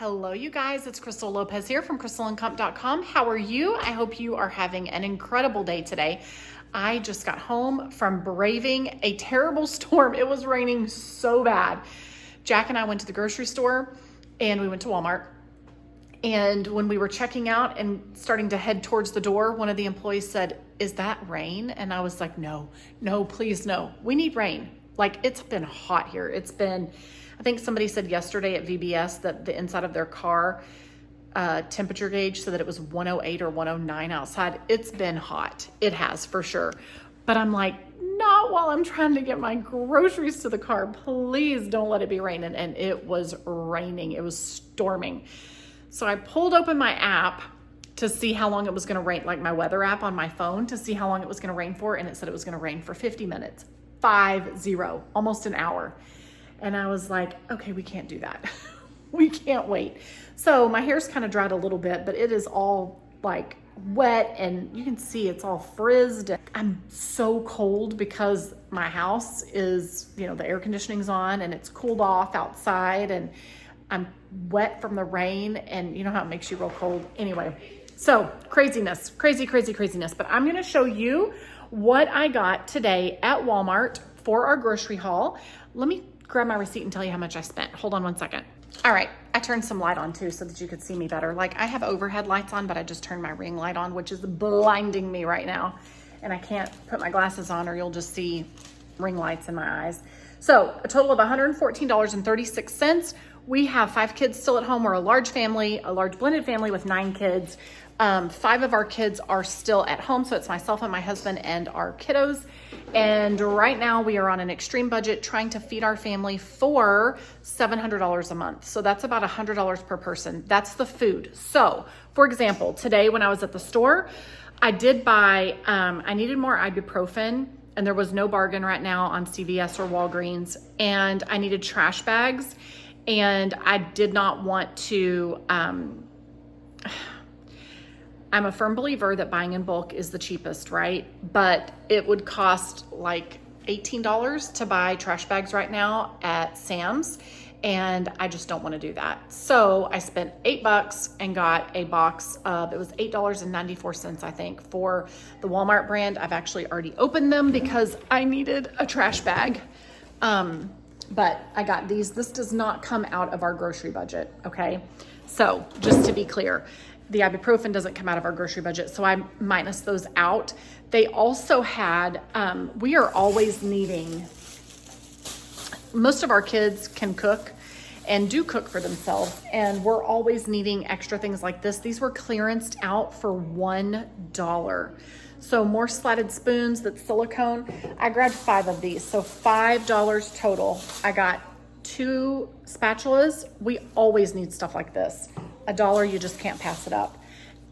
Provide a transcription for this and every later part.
Hello, you guys. It's Crystal Lopez here from crystalandcomp.com. How are you? I hope you are having an incredible day today. I just got home from braving a terrible storm. It was raining so bad. Jack and I went to the grocery store and we went to Walmart. And when we were checking out and starting to head towards the door, one of the employees said, "Is that rain?" And I was like, no, please, no. We need rain. Like, it's been hot here. It's been, I think somebody said yesterday at VBS that the inside of their car temperature gauge said that it was 108 or 109 outside. It's been hot. It has, for sure. But I'm like, not while I'm trying to get my groceries to the car. Please don't let it be raining. And it was raining. It was storming. So I pulled open my app to see how long it was going to rain, like my weather app on my phone, to see how long it was going to rain for. And it said it was going to rain for 50 minutes, 50, almost an hour. And I was like, okay, we can't do that. We can't wait. So my hair's kind of dried a little bit, but it is all like wet and you can see it's all frizzed. I'm so cold because my house is, the air conditioning's on and it's cooled off outside and I'm wet from the rain and you know how it makes you real cold. Anyway, so craziness. But I'm going to show you what I got today at Walmart for our grocery haul. Let me grab my receipt and tell you how much I spent. Hold on one second. All right, I turned some light on too so that you could see me better. Like, I have overhead lights on, but I just turned my ring light on, which is blinding me right now. And I can't put my glasses on or you'll just see ring lights in my eyes. So a total of $114.36. We have 5 kids still at home. We're a large family, a large blended family with 9 kids. 5 of our kids are still at home. So it's myself and my husband and our kiddos. And right now we are on an extreme budget trying to feed our family for $700 a month. So that's about $100 per person. That's the food. So for example, today when I was at the store, I did buy, I needed more ibuprofen and there was no bargain right now on CVS or Walgreens. And I needed trash bags and I did not want to, I'm a firm believer that buying in bulk is the cheapest, right? But it would cost like $18 to buy trash bags right now at Sam's. And I just don't want to do that. So I spent $8 and got a box of, it was $8.94, I think, for the Walmart brand. I've actually already opened them because I needed a trash bag. But I got these. This does not come out of our grocery budget, okay? So just to be clear, the ibuprofen doesn't come out of our grocery budget, so I minus those out. They also had, we are always needing, most of our kids can cook and do cook for themselves, and we're always needing extra things like this. These were clearanced out for $1. So more slatted spoons, that's silicone. I grabbed 5 of these, so $5 total. I got 2 spatulas. We always need stuff like this. $1, you just can't pass it up.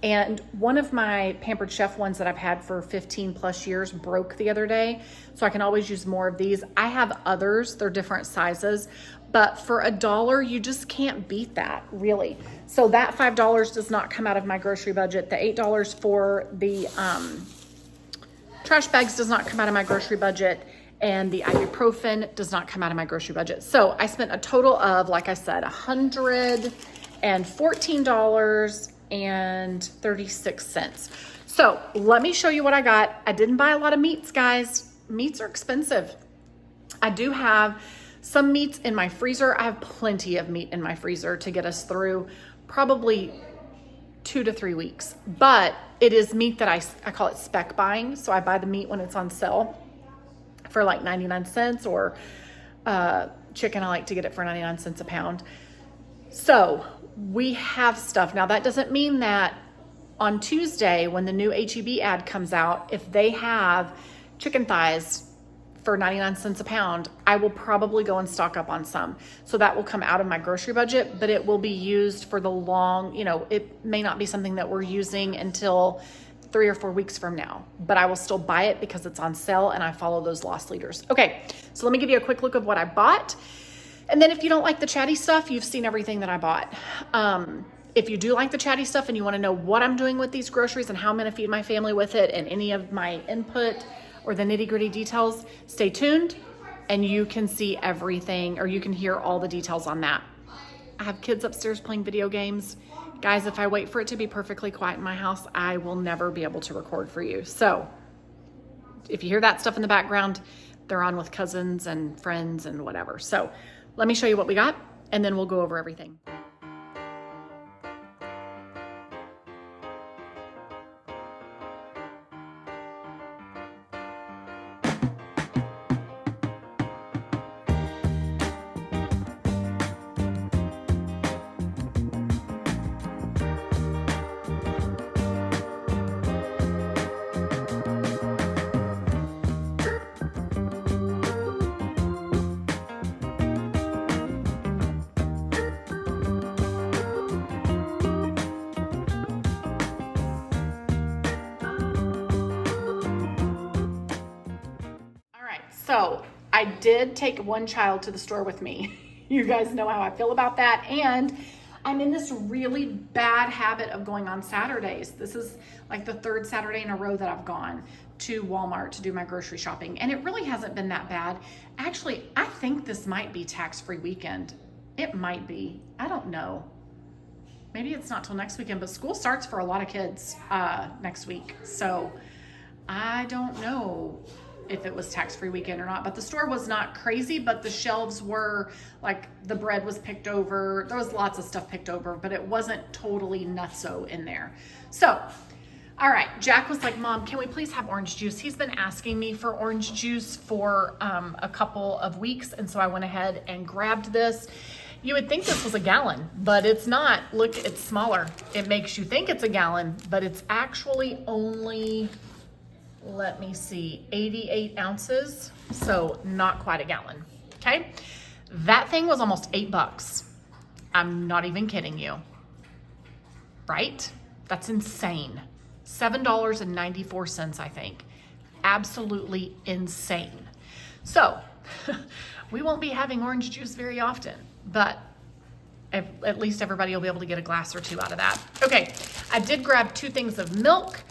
And one of my Pampered Chef ones that I've had for 15 plus years broke the other day. So I can always use more of these. I have others, they're different sizes, but for $1, you just can't beat that, really. So that $5 does not come out of my grocery budget. The $8 for the trash bags does not come out of my grocery budget. And the ibuprofen does not come out of my grocery budget. So I spent a total of, like I said, $114.36. So let me show you what I got. I didn't buy a lot of meats, guys. Meats are expensive. I do have some meats in my freezer. I have plenty of meat in my freezer to get us through probably 2 to 3 weeks. But it is meat that I call it spec buying. So I buy the meat when it's on sale for like 99 cents, or chicken, I like to get it for 99 cents a pound. So we have stuff. Now that doesn't mean that on Tuesday when the new HEB ad comes out, if they have chicken thighs for 99 cents a pound, I will probably go and stock up on some. So that will come out of my grocery budget, but it will be used for the long, it may not be something that we're using until 3 or 4 weeks from now, but I will still buy it because it's on sale and I follow those loss leaders. Okay, so let me give you a quick look of what I bought. And then if you don't like the chatty stuff, you've seen everything that I bought. If you do like the chatty stuff and you want to know what I'm doing with these groceries and how I'm going to feed my family with it and any of my input or the nitty gritty details, stay tuned and you can see everything, or you can hear all the details on that. I have kids upstairs playing video games. Guys, if I wait for it to be perfectly quiet in my house, I will never be able to record for you. So if you hear that stuff in the background, they're on with cousins and friends and whatever. So let me show you what we got, and then we'll go over everything. So I did take one child to the store with me. You guys know how I feel about that. And I'm in this really bad habit of going on Saturdays. This is like the third Saturday in a row that I've gone to Walmart to do my grocery shopping. And it really hasn't been that bad. Actually, I think this might be tax-free weekend. It might be. I don't know. Maybe it's not till next weekend, but school starts for a lot of kids next week. So I don't know if it was tax-free weekend or not, but the store was not crazy, but the shelves were like, the bread was picked over. There was lots of stuff picked over, but it wasn't totally nutso in there. So, all right, Jack was like, Mom, can we please have orange juice? He's been asking me for orange juice for a couple of weeks. And so I went ahead and grabbed this. You would think this was a gallon, but it's not. Look, it's smaller. It makes you think it's a gallon, but it's actually only, let me see, 88 ounces. So not quite a gallon, okay? That thing was almost $8. I'm not even kidding you, right? That's insane. $7.94, I think. Absolutely insane. So we won't be having orange juice very often, but at least everybody will be able to get a glass or two out of that. Okay, I did grab 2 things of milk.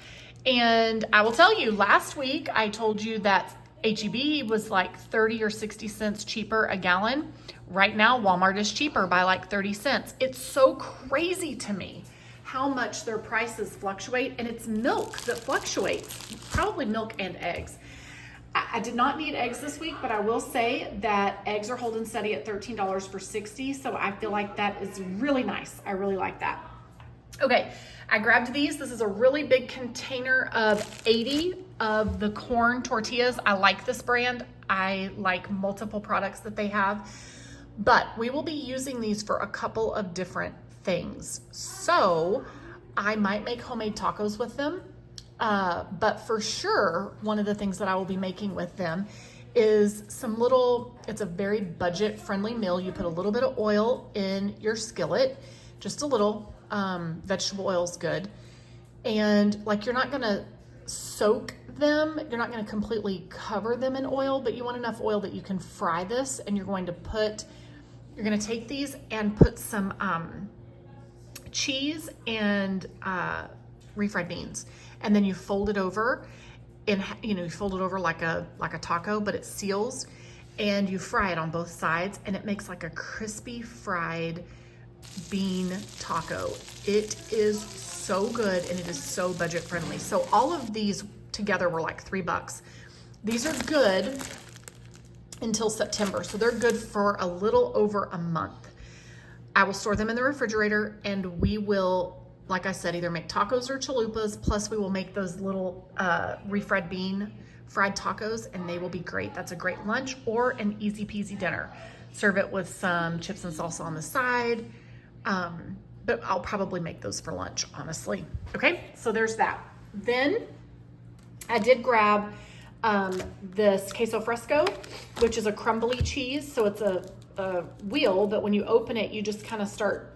And I will tell you, last week I told you that H-E-B was like 30 or 60 cents cheaper a gallon. Right now, Walmart is cheaper by like 30 cents. It's so crazy to me how much their prices fluctuate, and it's milk that fluctuates, probably milk and eggs. I did not need eggs this week, but I will say that eggs are holding steady at $13 for 60, so I feel like that is really nice. I really like that. Okay, I grabbed these. This is a really big container of 80 of the corn tortillas. I like this brand. I like multiple products that they have, but we will be using these for a couple of different things. So I might make homemade tacos with them, but for sure, one of the things that I will be making with them is some little, it's a very budget-friendly meal. You put a little bit of oil in your skillet, just a little. Vegetable oil is good. And like, you're not gonna soak them. You're not gonna completely cover them in oil, but you want enough oil that you can fry this. And you're gonna take these and put some cheese and refried beans. And then you fold it over and you fold it over like a taco, but it seals, and you fry it on both sides, and it makes like a crispy fried bean taco. It is so good, and it is so budget friendly. So all of these together were like $3. These are good until September, so they're good for a little over a month. I will store them in the refrigerator, and we will, like I said, either make tacos or chalupas, plus we will make those little refried bean fried tacos, and they will be great. That's a great lunch or an easy peasy dinner. Serve it with some chips and salsa on the side. But I'll probably make those for lunch, honestly. Okay, so there's that. Then I did grab this queso fresco, which is a crumbly cheese. So it's a wheel, but when you open it, you just kind of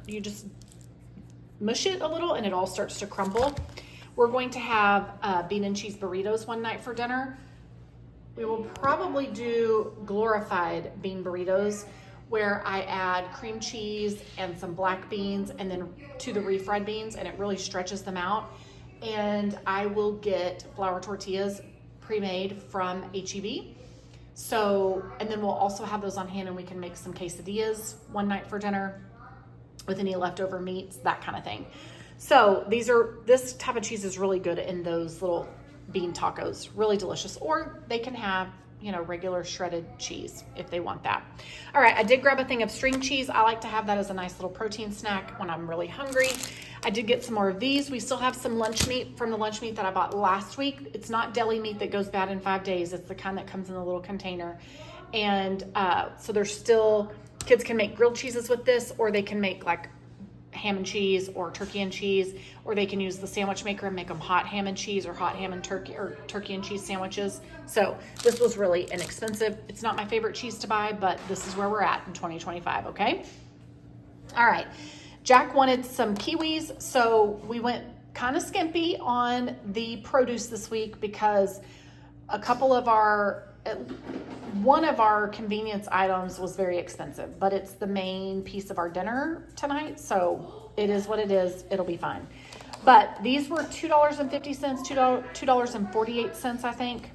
you just mush it a little, and it all starts to crumble. We're going to have bean and cheese burritos one night for dinner. We will probably do glorified bean burritos, where I add cream cheese and some black beans, and then to the refried beans, and it really stretches them out. And I will get flour tortillas pre-made from H-E-B. So, and then we'll also have those on hand, and we can make some quesadillas one night for dinner. with any leftover meats, that kind of thing. So this type of cheese is really good in those little bean tacos, really delicious. Or they can have, regular shredded cheese if they want that. All right, I did grab a thing of string cheese. I like to have that as a nice little protein snack when I'm really hungry. I did get some more of these. We still have some lunch meat from the lunch meat that I bought last week. It's not deli meat that goes bad in 5 days. It's the kind that comes in a little container. And so there's still, kids can make grilled cheeses with this, or they can make like ham and cheese or turkey and cheese, or they can use the sandwich maker and make them hot ham and cheese or hot ham and turkey or turkey and cheese sandwiches. So this was really inexpensive. It's not my favorite cheese to buy, but this is where we're at in 2025, okay? All right, Jack wanted some kiwis, so we went kind of skimpy on the produce this week because one of our convenience items was very expensive, but it's the main piece of our dinner tonight, so it is what it is. It'll be fine. But these were $2.50, $2.48, I think,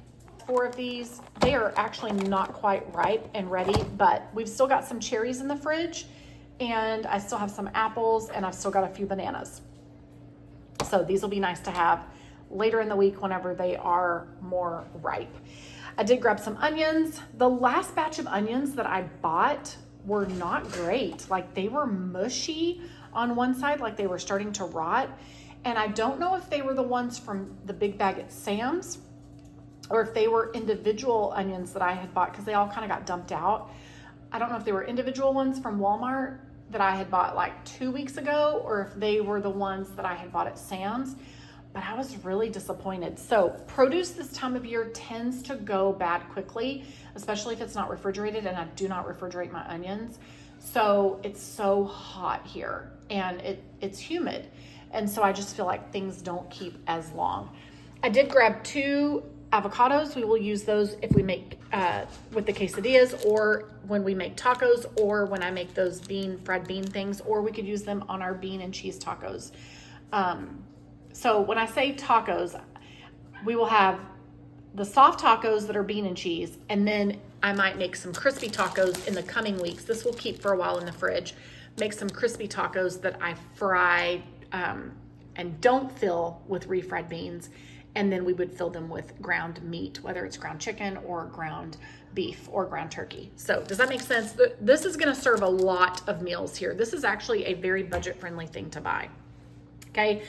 4 of these. They are actually not quite ripe and ready, but we've still got some cherries in the fridge, and I still have some apples, and I've still got a few bananas. So these will be nice to have later in the week whenever they are more ripe. I did grab some onions. The last batch of onions that I bought were not great. Like, they were mushy on one side, like they were starting to rot. And I don't know if they were the ones from the big bag at Sam's or if they were individual onions that I had bought, because they all kind of got dumped out. I don't know if they were individual ones from Walmart that I had bought like 2 weeks ago, or if they were the ones that I had bought at Sam's. But I was really disappointed. So produce this time of year tends to go bad quickly, especially if it's not refrigerated, and I do not refrigerate my onions. So it's so hot here and it's humid. And so I just feel like things don't keep as long. I did grab 2 avocados. We will use those if we make with the quesadillas, or when we make tacos, or when I make those fried bean things, or we could use them on our bean and cheese tacos. So when I say tacos, we will have the soft tacos that are bean and cheese, and then I might make some crispy tacos in the coming weeks. This will keep for a while in the fridge. Make some crispy tacos that I fry and don't fill with refried beans, and then we would fill them with ground meat, whether it's ground chicken or ground beef or ground turkey. So does that make sense? This is going to serve a lot of meals here. This is actually a very budget-friendly thing to buy. Okay.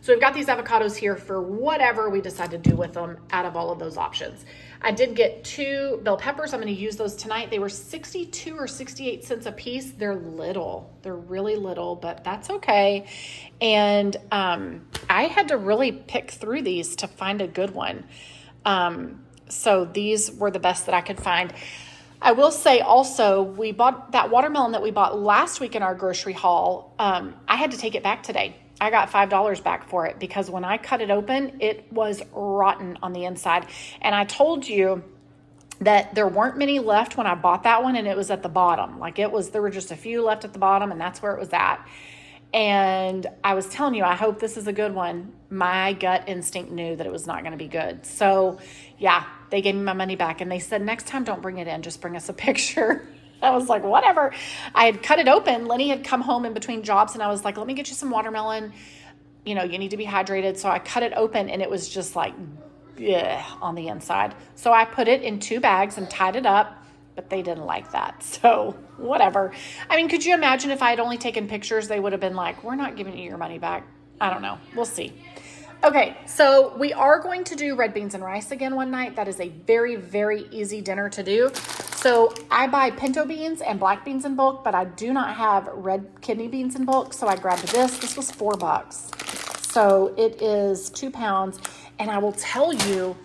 So we've got these avocados here for whatever we decide to do with them out of all of those options. I did get 2 bell peppers. I'm going to use those tonight. They were 62 or 68 cents a piece. They're little. They're really little, but that's okay. And I had to really pick through these to find a good one. So these were the best that I could find. I will say also, we bought that watermelon that we bought last week in our grocery haul. I had to take it back today. I got $5 back for it because when I cut it open, it was rotten on the inside. And I told you that there weren't many left when I bought that one, and it was at the bottom. There were just a few left at the bottom, and that's where it was at. And I was telling you, I hope this is a good one. My gut instinct knew that it was not going to be good. So yeah, they gave me my money back, and they said, next time, don't bring it in. Just bring us a picture. I was like, whatever. I had cut it open. Lenny had come home in between jobs, and I was like, let me get you some watermelon. You need to be hydrated. So I cut it open, and it was just like, on the inside. So I put it in 2 bags and tied it up, but they didn't like that. So whatever. I mean, could you imagine if I had only taken pictures, they would have been like, we're not giving you your money back. I don't know. We'll see. Okay, so we are going to do red beans and rice again one night. That is a very, very easy dinner to do. So I buy pinto beans and black beans in bulk, but I do not have red kidney beans in bulk. So I grabbed this. This was $4. So it is 2 pounds. And I will tell you,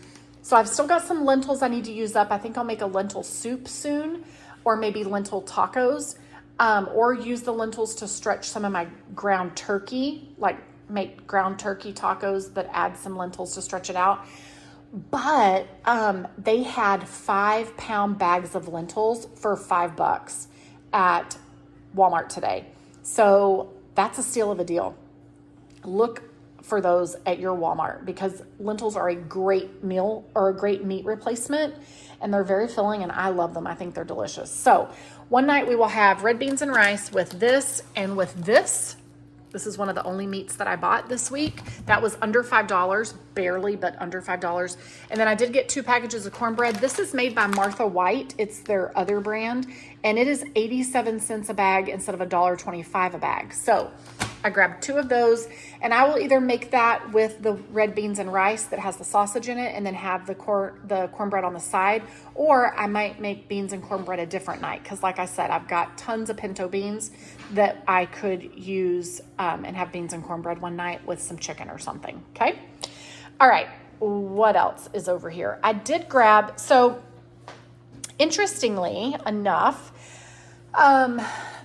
so I've still got some lentils I need to use up. I think I'll make a lentil soup soon, or maybe lentil tacos, or use the lentils to stretch some of my ground turkey, like make ground turkey tacos that add some lentils to stretch it out. But they had 5-pound bags of lentils for $5 at Walmart today. So that's a steal of a deal. Look for those at your Walmart, because lentils are a great meal or a great meat replacement, and they're very filling, and I love them. I think they're delicious. So one night we will have red beans and rice with this and with this. This is one of the only meats that I bought this week. That was under $5, barely, but under $5. And then I did get 2 packages of cornbread. This is made by Martha White. It's their other brand, and it is 87 cents a bag instead of $1.25 a bag. So I grabbed 2 of those, and I will either make that with the red beans and rice that has the sausage in it and then have the cornbread on the side, or I might make beans and cornbread a different night, because like I said, I've got tons of pinto beans that I could use and have beans and cornbread one night with some chicken or something, okay? All right, what else is over here? I did grab, so interestingly enough,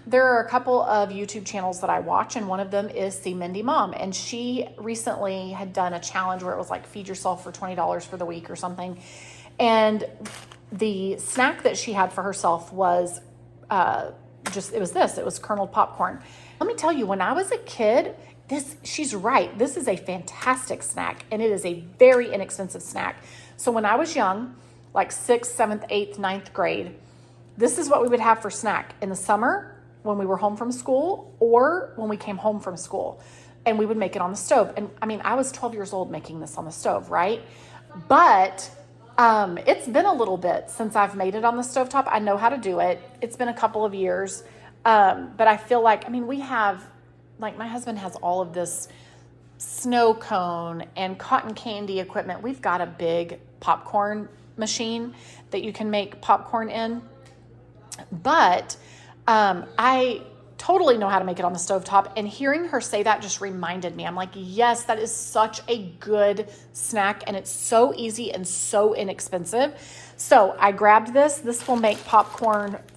there are a couple of YouTube channels that I watch, and one of them is See Mindy Mom, and she recently had done a challenge where it was like feed yourself for $20 for the week or something, and the snack that she had for herself was it was kerneled popcorn. Let me tell you, when I was a kid, she's right, this is a fantastic snack, and it is a very inexpensive snack. So when I was young, like 6th, 7th, 8th, 9th grade, this is what we would have for snack in the summer when we were home from school or when we came home from school, and we would make it on the stove. And I mean, I was 12 years old making this on the stove, right? But it's been a little bit since I've made it on the stovetop. I know how to do it. It's been a couple of years. But I feel like, I mean, we have, like, my husband has all of this snow cone and cotton candy equipment. We've got a big popcorn machine that you can make popcorn in. But I totally know how to make it on the stovetop, and hearing her say that just reminded me. I'm like, yes, that is such a good snack, and it's so easy and so inexpensive. So I grabbed this. This will make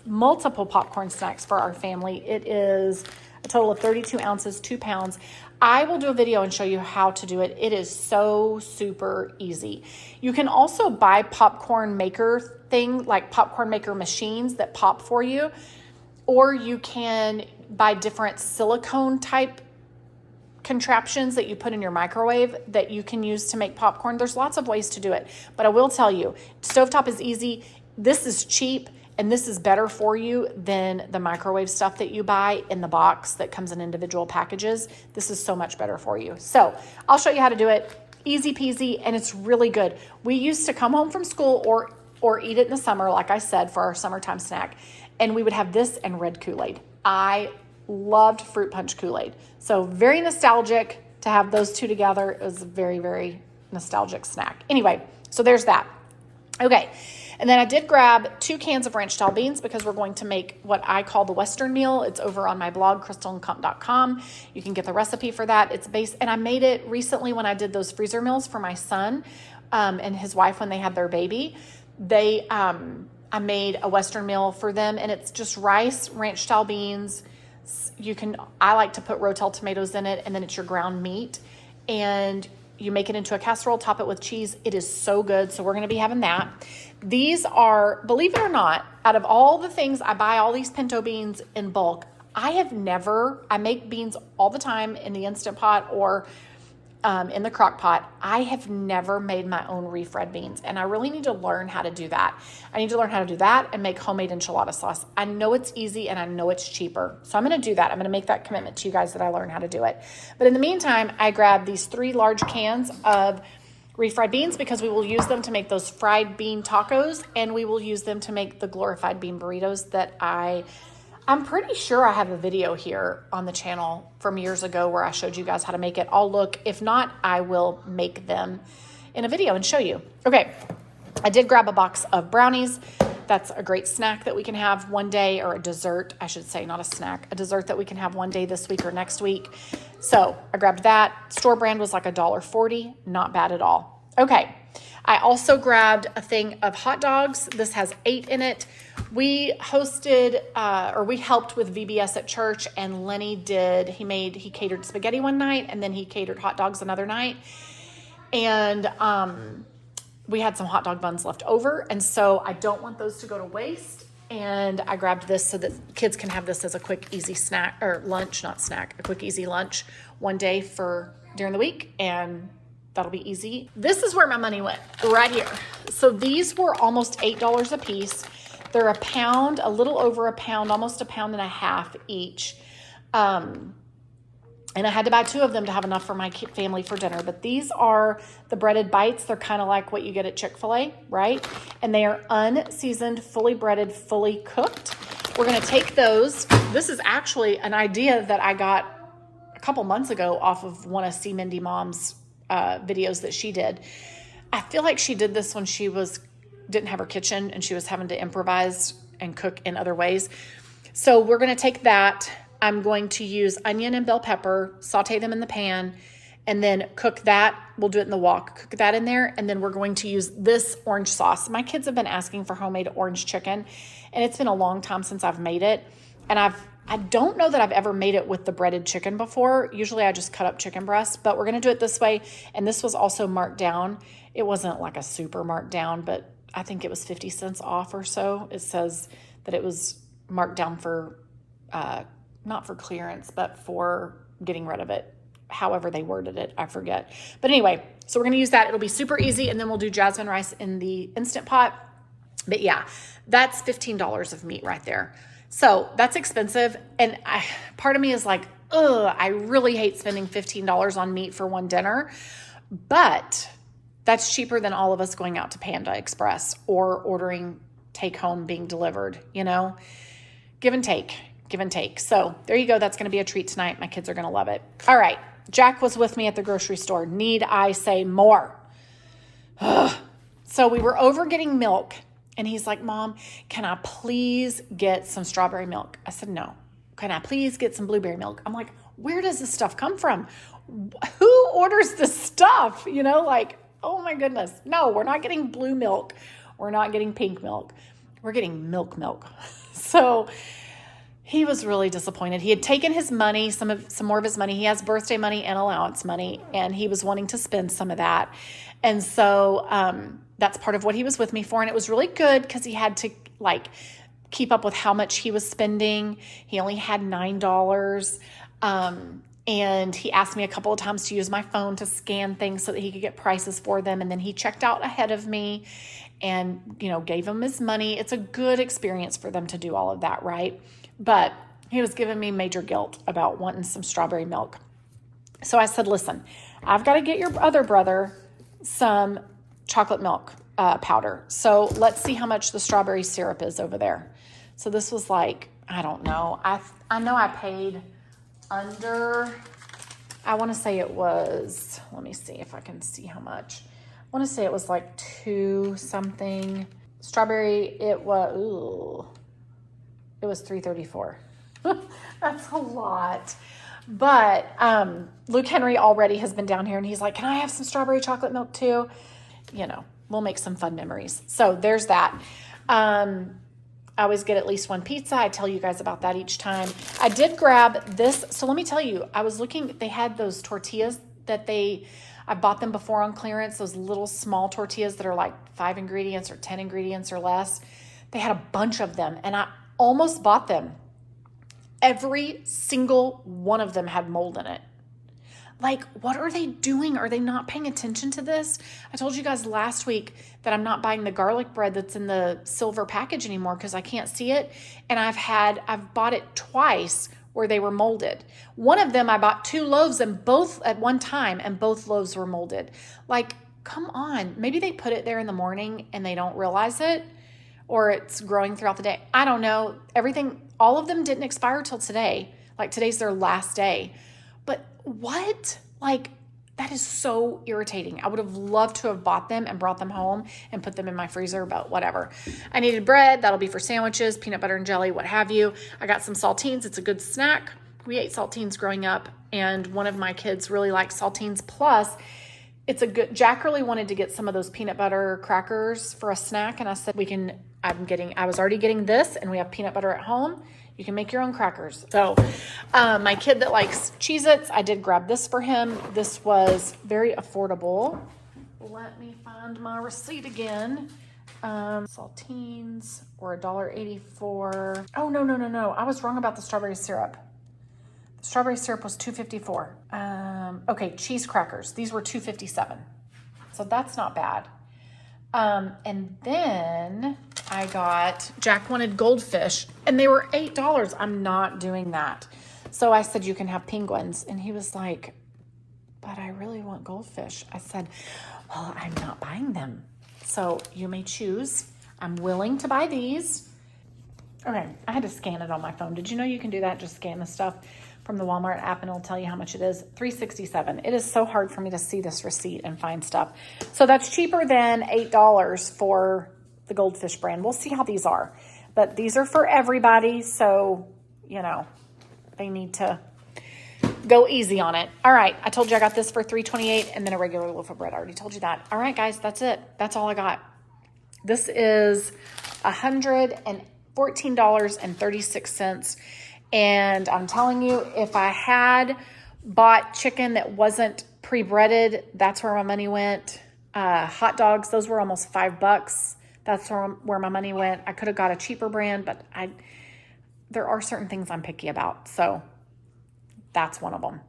multiple popcorn snacks for our family. It is a total of 32 ounces, 2 pounds. I will do a video and show you how to do it. It is so super easy. You can also buy popcorn maker like popcorn maker machines that pop for you, or you can buy different silicone type contraptions that you put in your microwave that you can use to make popcorn. There's lots of ways to do it, but I will tell you, stovetop is easy. This is cheap, and this is better for you than the microwave stuff that you buy in the box that comes in individual packages. This is so much better for you. So I'll show you how to do it. Easy peasy, and it's really good. We used to come home from school or eat it in the summer, like I said, for our summertime snack, and we would have this and red Kool-Aid. I loved fruit punch Kool-Aid. So very nostalgic to have those two together. It was a very, very nostalgic snack. Anyway, so there's that. Okay. And then I did grab 2 cans of ranch style beans because we're going to make what I call the Western meal. It's over on my blog, crystalandcump.com. You can get the recipe for that. It's based, and I made it recently when I did those freezer meals for my son and his wife when they had their baby. I made a Western meal for them, and it's just rice, ranch style beans. I like to put Rotel tomatoes in it, and then it's your ground meat, and you make it into a casserole, top it with cheese. It is so good. So we're going to be having that. These are, believe it or not, out of all the things, I buy all these pinto beans in bulk. I make beans all the time in the Instant Pot or in the crock pot. I have never made my own refried beans, and I really need to learn how to do that. I need to learn how to do that and make homemade enchilada sauce. I know it's easy and I know it's cheaper. So I'm going to do that. I'm going to make that commitment to you guys that I learn how to do it. But in the meantime, I grabbed these 3 large cans of refried beans because we will use them to make those fried bean tacos, and we will use them to make the glorified bean burritos that I'm pretty sure I have a video here on the channel from years ago where I showed you guys how to make it. I'll look. If not, I will make them in a video and show you. Okay, I did grab a box of brownies. That's a great snack that we can have one day, or a dessert, I should say, not a snack, a dessert that we can have one day this week or next week. So I grabbed that. Store brand was like $1.40. Not bad at all. Okay, I also grabbed a thing of hot dogs. This has 8 in it. We hosted, we helped with VBS at church, and Lenny he catered spaghetti one night, and then he catered hot dogs another night. And we had some hot dog buns left over, and so I don't want those to go to waste. And I grabbed this so that kids can have this as a quick, easy snack, or lunch, not snack, a quick, easy lunch one day for during the week. And that'll be easy. This is where my money went, right here. So these were almost $8 a piece. They're a pound, a little over a pound, almost a pound and a half each. And I had to buy 2 of them to have enough for my family for dinner. But these are the breaded bites. They're kind of like what you get at Chick-fil-A, right? And they are unseasoned, fully breaded, fully cooked. We're going to take those. This is actually an idea that I got a couple months ago off of one of C. Mindy Mom's videos that she did. I feel like she did this when she didn't have her kitchen and she was having to improvise and cook in other ways. So we're going to take that. I'm going to use onion and bell pepper, saute them in the pan, and then cook that. We'll do it in the wok. Cook that in there, and then we're going to use this orange sauce. My kids have been asking for homemade orange chicken, and it's been a long time since I've made it. And I don't know that I've ever made it with the breaded chicken before. Usually I just cut up chicken breast, but we're going to do it this way. And this was also marked down. It wasn't like a super marked down, but I think it was 50 cents off or so. It says that it was marked down for not for clearance, but for getting rid of it. However they worded it, I forget. But anyway, so we're going to use that. It'll be super easy, and then we'll do jasmine rice in the Instant Pot. But yeah, that's $15 of meat right there. So that's expensive, and part of me is like, ugh, I really hate spending $15 on meat for one dinner, but that's cheaper than all of us going out to Panda Express or ordering take home being delivered, give and take. Give and take. So there you go. That's going to be a treat tonight. My kids are going to love it. All right. Jack was with me at the grocery store. Need I say more? So we were over getting milk, and he's like, Mom, can I please get some strawberry milk? I said, no. Can I please get some blueberry milk? I'm like, where does this stuff come from? Who orders this stuff? Oh my goodness. No, we're not getting blue milk. We're not getting pink milk. We're getting milk. So he was really disappointed. He had taken his money, some more of his money. He has birthday money and allowance money, and he was wanting to spend some of that. And so that's part of what he was with me for. And it was really good because he had to keep up with how much he was spending. He only had $9. And he asked me a couple of times to use my phone to scan things so that he could get prices for them. And then he checked out ahead of me and, gave him his money. It's a good experience for them to do all of that, right? But he was giving me major guilt about wanting some strawberry milk. So I said, listen, I've got to get your other brother some chocolate milk powder. So let's see how much the strawberry syrup is over there. So this was I don't know. I know I paid under, I want to say it was, let me see if I can see how much. I want to say it was $2 something. Strawberry, it was $3.34. That's a lot. But Luke Henry already has been down here, and he's like, can I have some strawberry chocolate milk too? We'll make some fun memories. So there's that. I always get at least one pizza. I tell you guys about that each time. I did grab this. So let me tell you, I was looking, they had those tortillas that I bought them before on clearance, those little small tortillas that are 5 ingredients or 10 ingredients or less. They had a bunch of them, and I almost bought them. Every single one of them had mold in it. What are they doing? Are they not paying attention to this? I told you guys last week that I'm not buying the garlic bread that's in the silver package anymore because I can't see it. And I've bought it twice where they were molded. One of them, I bought 2 loaves and both at one time, and both loaves were molded. Come on. Maybe they put it there in the morning and they don't realize it, or it's growing throughout the day. I don't know. All of them didn't expire till today. Today's their last day. But what? That is so irritating. I would have loved to have bought them and brought them home and put them in my freezer, but whatever. I needed bread. That'll be for sandwiches, peanut butter and jelly, what have you. I got some saltines. It's a good snack. We ate saltines growing up, and one of my kids really likes saltines. Plus, Jack really wanted to get some of those peanut butter crackers for a snack, and I said, I was already getting this, and we have peanut butter at home. You can make your own crackers. So my kid that likes Cheez-Its, I did grab this for him. This was very affordable. Let me find my receipt again. Saltines were $1.84. Oh, no. I was wrong about the strawberry syrup. The strawberry syrup was $2.54. Okay, cheese crackers. These were $2.57. So that's not bad. And then I got, Jack wanted goldfish and they were $8. I'm not doing that. So I said, you can have penguins. And he was like, but I really want goldfish. I said, well, I'm not buying them. So you may choose. I'm willing to buy these. Okay, I had to scan it on my phone. Did you know you can do that? Just scan the stuff from the Walmart app and it'll tell you how much it is. $3.67. It is so hard for me to see this receipt and find stuff. So that's cheaper than $8 for the Goldfish brand. We'll see how these are. But these are for everybody, so, you know, they need to go easy on it. All right, I told you I got this for $3.28 and then a regular loaf of bread. I already told you that. All right, guys, that's it. That's all I got. This is $114.36. And I'm telling you, if I had bought chicken that wasn't pre-breaded, that's where my money went. Hot dogs, those were almost $5. That's where my money went. I could have got a cheaper brand, but there are certain things I'm picky about. So that's one of them.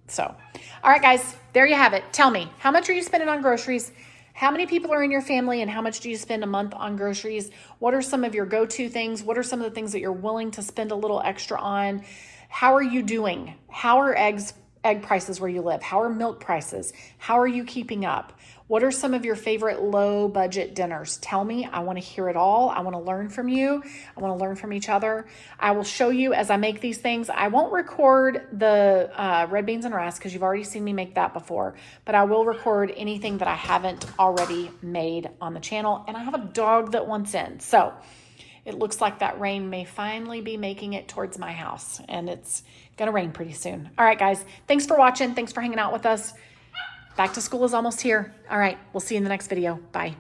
So, all right, guys, there you have it. Tell me, how much are you spending on groceries? How many people are in your family and how much do you spend a month on groceries? What are some of your go-to things? What are some of the things that you're willing to spend a little extra on? How are you doing? How are egg prices where you live? How are milk prices? How are you keeping up? What are some of your favorite low budget dinners? Tell me. I want to hear it all. I want to learn from you. I want to learn from each other. I will show you as I make these things. I won't record the red beans and rice because you've already seen me make that before, but I will record anything that I haven't already made on the channel. And I have a dog that wants in. So it looks like that rain may finally be making it towards my house and it's going to rain pretty soon. All right, guys, thanks for watching. Thanks for hanging out with us. Back to school is almost here. All right, we'll see you in the next video. Bye.